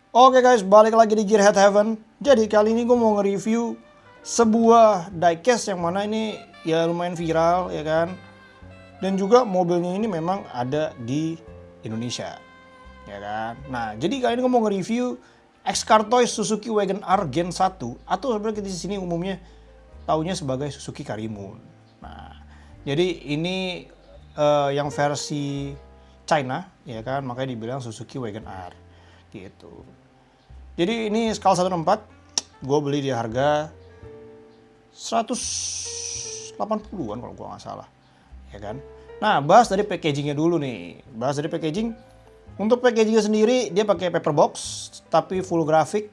Oke guys, balik lagi di Gearhead Heaven. Jadi kali ini gue mau nge-review sebuah diecast yang mana ini ya lumayan viral ya kan. Dan juga mobilnya ini memang ada di Indonesia. Ya kan. Nah, jadi kali ini gue mau nge-review X-Car Toys Suzuki Wagon R Gen 1 atau sebenarnya kita di sini umumnya taunya sebagai Suzuki Karimun. Nah, jadi ini yang versi China ya kan, makanya dibilang Suzuki Wagon R gitu. Jadi ini skala 1/4, gue beli di harga 180-an kalau gue nggak salah, ya kan. Nah, bahas dari packagingnya dulu nih. Bahas dari packaging. Untuk packagingnya sendiri dia pakai paper box, tapi full grafik.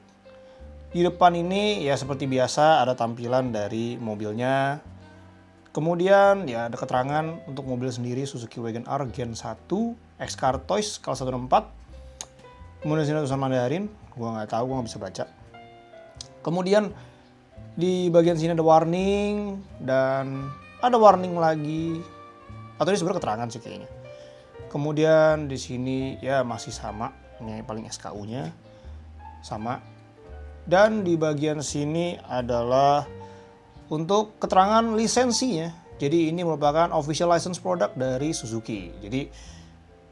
Di depan ini ya seperti biasa ada tampilan dari mobilnya. Kemudian ya ada keterangan untuk mobil sendiri Suzuki Wagon R Gen 1 X-Car Toys skala 1/4. Kemudian sini tulisan Mandarin, gue nggak tahu, gue nggak bisa baca. Kemudian di bagian sini ada warning dan ada warning lagi, atau ini sebenarnya keterangan sih kayaknya. Kemudian di sini ya masih sama, ini paling SKU-nya sama. Dan di bagian sini adalah untuk keterangan lisensinya. Jadi ini merupakan official license product dari Suzuki. Jadi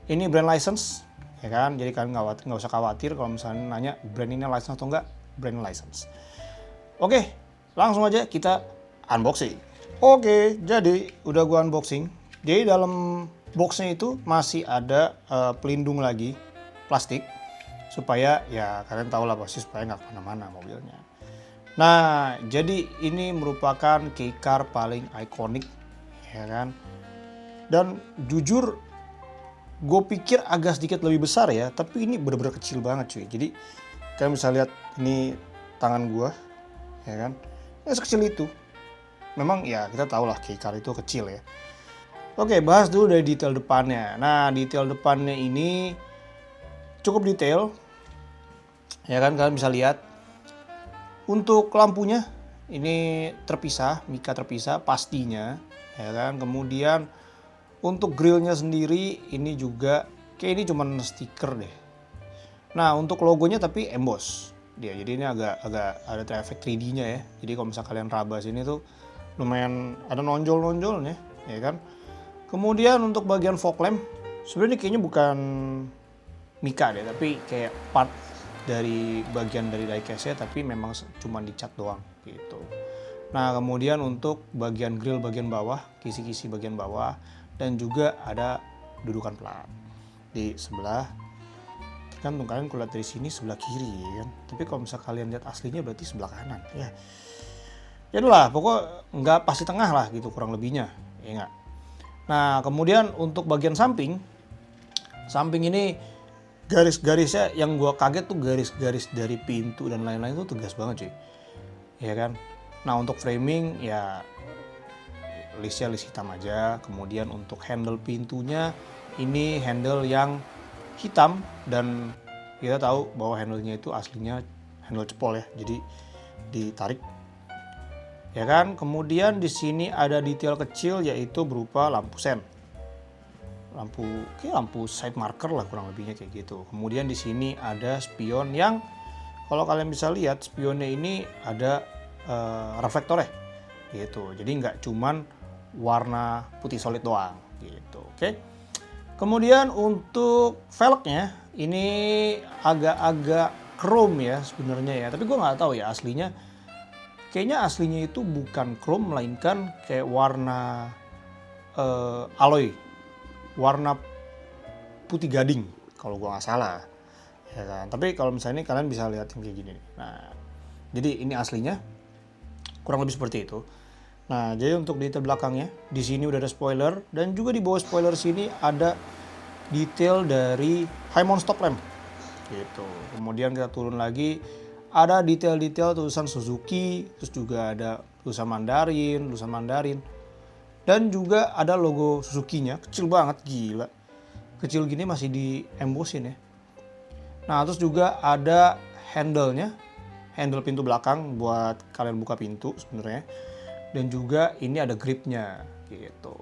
ini brand license. Ya kan, jadi kalian nggak usah khawatir kalau misalnya nanya brand ini license atau enggak, brand license. Oke, langsung aja kita unboxing. Oke, jadi udah gua unboxing. Jadi dalam boxnya itu masih ada pelindung lagi plastik supaya ya kalian tahu lah pasti supaya nggak kemana-mana mobilnya. Nah, jadi ini merupakan keycar paling ikonik, ya kan. Dan jujur gue pikir agak sedikit lebih besar ya, tapi ini bener-bener kecil banget cuy. Jadi kalian bisa lihat ini tangan gue, ya kan, ini sekecil itu. Memang ya kita tahu lah keycar itu kecil ya. Oke, bahas dulu dari detail depannya. Nah, detail depannya ini cukup detail, ya kan, kalian bisa lihat. Untuk lampunya ini terpisah, mika terpisah pastinya, ya kan. Kemudian untuk grillnya sendiri ini juga kayak ini cuman stiker deh. Nah, untuk logonya tapi emboss dia. Jadi ini agak ada efek 3D-nya ya. Jadi kalau misalnya kalian raba sini tuh lumayan ada nonjol-nonjolnya, ya kan. Kemudian untuk bagian fog lamp sebenarnya kayaknya bukan mika deh, tapi kayak part dari bagian dari diecast-nya, tapi memang cuma dicat doang gitu. Nah, kemudian untuk bagian grill bagian bawah, kisi-kisi bagian bawah, dan juga ada dudukan plat di sebelah kan. Kalian kalau lihat dari sini sebelah kiri kan, tapi kalau misalnya kalian lihat aslinya berarti sebelah kanan ya. Ya itulah, pokoknya nggak pasti tengah lah gitu kurang lebihnya, ya nggak. Nah, kemudian untuk bagian samping ini garis-garisnya yang gua kaget tuh garis-garis dari pintu dan lain-lain tuh tegas banget cuy, ya kan. Nah, untuk framing ya listnya list hitam aja. Kemudian untuk handle pintunya ini handle yang hitam, dan kita tahu bahwa handle-nya itu aslinya handle cepol ya, jadi ditarik, ya kan. Kemudian di sini ada detail kecil yaitu berupa lampu sen, lampu side marker lah kurang lebihnya kayak gitu. Kemudian di sini ada spion yang kalau kalian bisa lihat spionnya ini ada reflektor ya gitu, jadi nggak cuman warna putih solid doang gitu. Oke. Kemudian untuk velgnya ini agak-agak chrome ya sebenarnya ya, tapi gue nggak tahu ya aslinya. Kayaknya aslinya itu bukan chrome melainkan kayak warna alloy, warna putih gading kalau gue nggak salah, ya kan. Tapi kalau misalnya ini kalian bisa lihat yang kayak gini. Nah, jadi ini aslinya kurang lebih seperti itu. Nah, jadi untuk detail belakangnya, di sini udah ada spoiler, dan juga di bawah spoiler sini ada detail dari high mount stop lamp gitu. Kemudian kita turun lagi, ada detail-detail tulisan Suzuki, terus juga ada tulisan Mandarin, dan juga ada logo Suzuki-nya, kecil banget, gila. Kecil gini masih di embossin ya. Nah, terus juga ada handle-nya, handle pintu belakang buat kalian buka pintu sebenarnya. Dan juga ini ada gripnya gitu.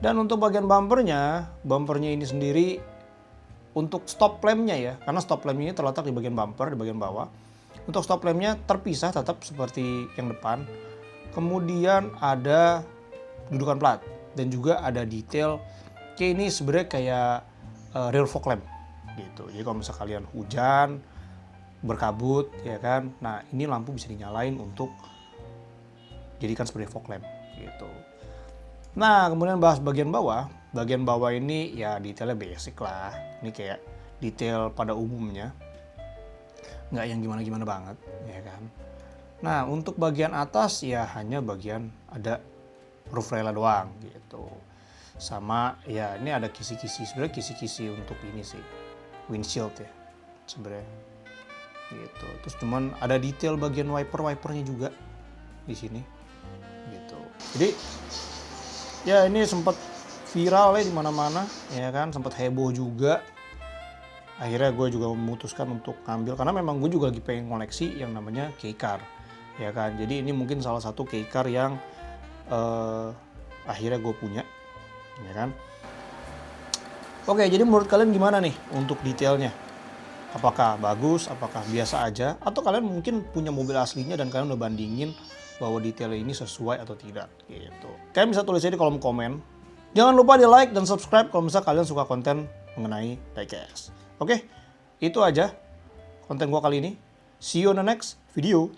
Dan untuk bagian bumpernya ini sendiri untuk stop lampnya ya, karena stop lamp ini terletak di bagian bumper, di bagian bawah. Untuk stop lampnya terpisah tetap seperti yang depan. Kemudian ada dudukan plat dan juga ada detail kayak ini sebenarnya kayak rear fog lamp gitu. Jadi kalau misalnya kalian hujan, berkabut ya kan, nah ini lampu bisa dinyalain untuk jadikan sebagai fog lamp gitu. Nah kemudian bahas bagian bawah. Bagian bawah ini ya detailnya basic lah. Ini kayak detail pada umumnya, nggak yang gimana-gimana banget ya kan. Nah untuk bagian atas ya hanya bagian ada roof rail doang gitu. Sama ya ini ada kisi-kisi, sebenarnya kisi-kisi untuk ini sih windshield ya sebenarnya gitu. Terus cuman ada detail bagian wipernya juga di sini gitu. Jadi ya ini sempat viral ya di mana-mana ya kan, sempat heboh juga. Akhirnya gue juga memutuskan untuk ngambil karena memang gue juga lagi pengen koleksi yang namanya keycar ya kan. Jadi ini mungkin salah satu keycar yang akhirnya gue punya ya kan. Oke, jadi menurut kalian gimana nih untuk detailnya? Apakah bagus, apakah biasa aja, atau kalian mungkin punya mobil aslinya dan kalian udah bandingin bahwa detailnya ini sesuai atau tidak gitu. Kalian bisa tulis aja di kolom komen. Jangan lupa di like dan subscribe kalau misalnya kalian suka konten mengenai diecast. Oke, itu aja konten gua kali ini. See you on the next video.